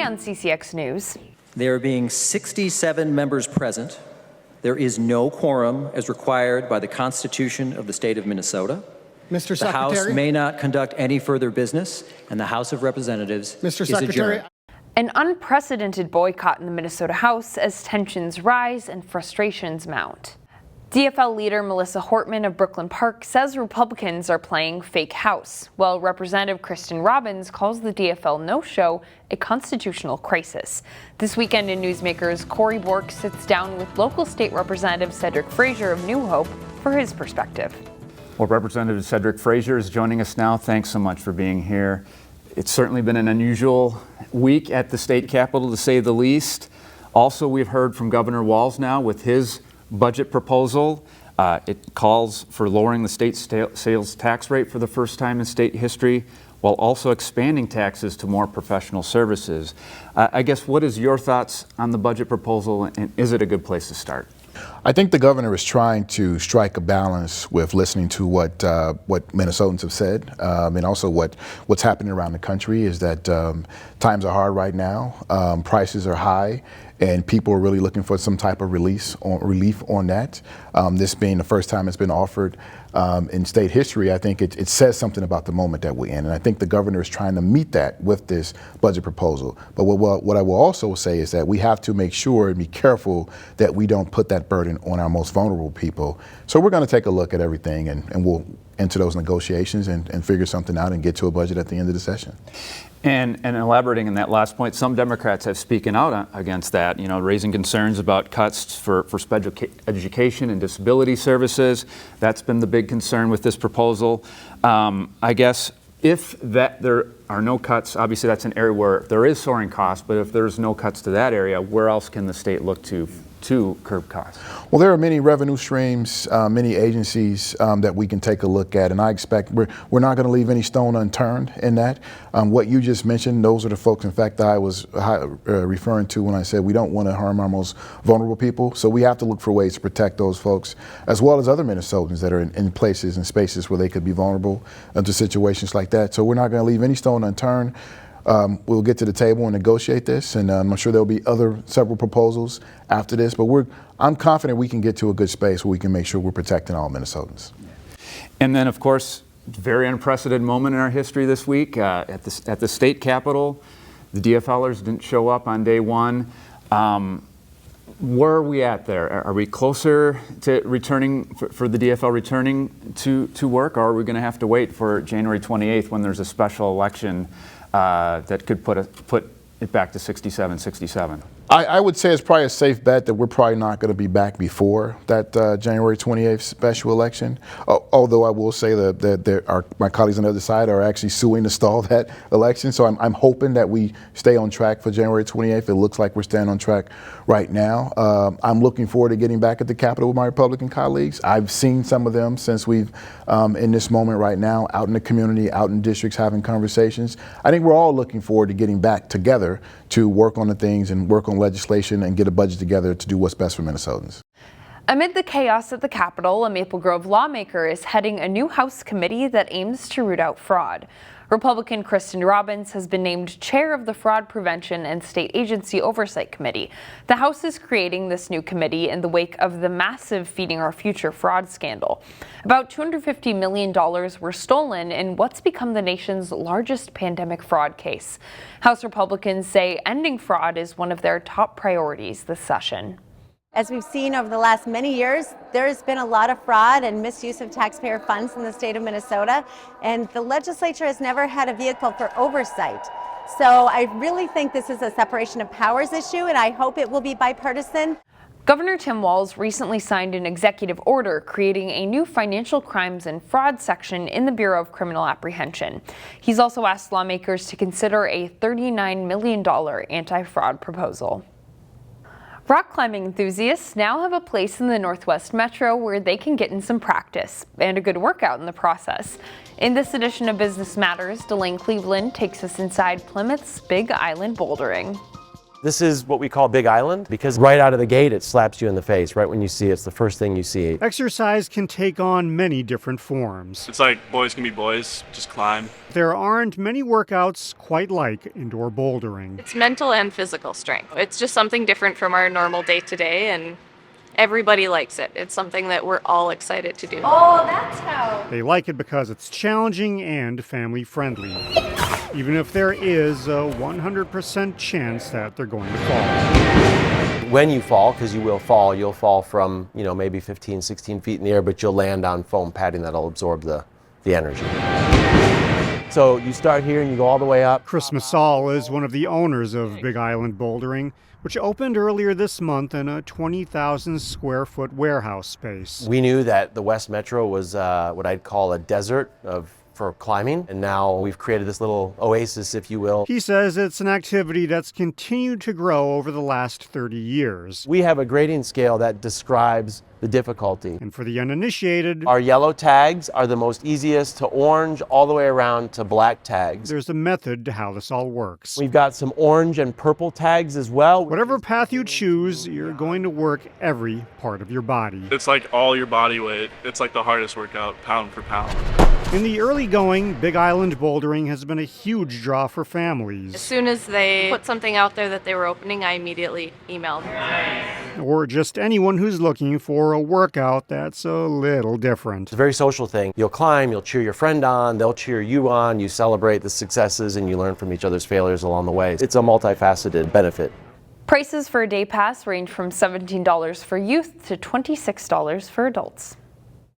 on CCX News. There being 67 members present, there is no quorum as required by the Constitution of the state of Minnesota. Mr. Secretary. The House may not conduct any further business, and the House of Representatives is adjourned. An unprecedented boycott in the Minnesota House as tensions rise and frustrations mount. DFL leader Melissa Hortman of Brooklyn Park says Republicans are playing fake house, while Representative Kristen Robbins calls the DFL no-show a constitutional crisis. This weekend in Newsmakers, Corey Bork sits down with local state Representative Cedric Frazier of New Hope for his perspective. Well, Representative Cedric Frazier is joining us now. Thanks so much for being here. It's certainly been an unusual week at the state capitol, to say the least. Also, we've heard from Governor Walz now with his budget proposal. It calls for lowering the state sales tax rate for the first time in state history, while also expanding taxes to more professional services. I guess, what is your thoughts on the budget proposal, and is it a good place to start? I think the governor is trying to strike a balance with listening to what Minnesotans have said, and also what's happening around the country is that times are hard right now, prices are high, and people are really looking for some type of relief on that. This being the first time it's been offered in state history, I think it says something about the moment that we're in, and I think the governor is trying to meet that with this budget proposal. But what I will also say is that we have to make sure and be careful that we don't put that burden on our most vulnerable people. So we're going to take a look at everything, and we'll enter those negotiations and figure something out and get to a budget at the end of the session. And elaborating on that last point, some Democrats have spoken out against that, raising concerns about cuts for special education and disability services. That's been the big concern with this proposal. I guess if there are no cuts, obviously that's an area where there is soaring costs, but if there's no cuts to that area, where else can the state look to curb costs? Well, there are many revenue streams, many agencies that we can take a look at, and I expect we're not going to leave any stone unturned in that. What you just mentioned, those are the folks, in fact, that I was referring to when I said we don't want to harm our most vulnerable people. So we have to look for ways to protect those folks, as well as other Minnesotans that are in places and spaces where they could be vulnerable to situations like that. So we're not going to leave any stone unturned. We'll get to the table and negotiate this, and I'm sure there'll be several proposals after this, but I'm confident we can get to a good space where we can make sure we're protecting all Minnesotans. And then, of course, very unprecedented moment in our history this week at the state capitol. The DFLers didn't show up on day one. Where are we at there? Are we closer to returning, for the DFL returning to work, or are we going to have to wait for January 28th when there's a special election that could put it back to 67? I would say it's probably a safe bet that we're probably not going to be back before that January 28th special election. Although I will say that my colleagues on the other side are actually suing to stall that election. So I'm hoping that we stay on track for January 28th. It looks like we're staying on track right now. I'm looking forward to getting back at the Capitol with my Republican colleagues. I've seen some of them since we've in this moment right now, out in the community, out in districts, having conversations. I think we're all looking forward to getting back together to work on the things and work on legislation and get a budget together to do what's best for Minnesotans. Amid the chaos at the Capitol, a Maple Grove lawmaker is heading a new House committee that aims to root out fraud. Republican Kristen Robbins has been named chair of the Fraud Prevention and State Agency Oversight Committee. The House is creating this new committee in the wake of the massive Feeding Our Future fraud scandal. About $250 million were stolen in what's become the nation's largest pandemic fraud case. House Republicans say ending fraud is one of their top priorities this session. As we've seen over the last many years, there's been a lot of fraud and misuse of taxpayer funds in the state of Minnesota, and the legislature has never had a vehicle for oversight. So I really think this is a separation of powers issue, and I hope it will be bipartisan. Governor Tim Walz recently signed an executive order creating a new financial crimes and fraud section in the Bureau of Criminal Apprehension. He's also asked lawmakers to consider a $39 million anti-fraud proposal. Rock climbing enthusiasts now have a place in the Northwest Metro where they can get in some practice and a good workout in the process. In this edition of Business Matters, Delane Cleveland takes us inside Plymouth's Big Island Bouldering. This is what we call Big Island because right out of the gate it slaps you in the face. Right when you see it, it's the first thing you see. Exercise can take on many different forms. It's like boys can be boys, just climb. There aren't many workouts quite like indoor bouldering. It's mental and physical strength. It's just something different from our normal day-to-day, and everybody likes it. It's something that we're all excited to do. Oh, that's how. They like it because it's challenging and family-friendly, even if there is a 100% chance that they're going to fall. When you fall, because you will fall, you'll fall from, maybe 15, 16 feet in the air, but you'll land on foam padding that'll absorb the energy. So you start here and you go all the way up. Chris Masal is one of the owners of Big Island Bouldering, which opened earlier this month in a 20,000 square foot warehouse space. We knew that the West Metro was what I'd call a desert for climbing, and now we've created this little oasis, if you will. He says it's an activity that's continued to grow over the last 30 years. We have a grading scale that describes the difficulty. And for the uninitiated, our yellow tags are the most easiest to orange all the way around to black tags. There's a method to how this all works. We've got some orange and purple tags as well. Whatever path you choose, you're going to work every part of your body. It's like all your body weight. It's like the hardest workout, pound for pound. In the early going, Big Island Bouldering has been a huge draw for families. As soon as they put something out there that they were opening, I immediately emailed. Or just anyone who's looking for a workout that's a little different. It's a very social thing. You'll climb, you'll cheer your friend on, they'll cheer you on, you celebrate the successes, and you learn from each other's failures along the way. It's a multifaceted benefit. Prices for a day pass range from $17 for youth to $26 for adults.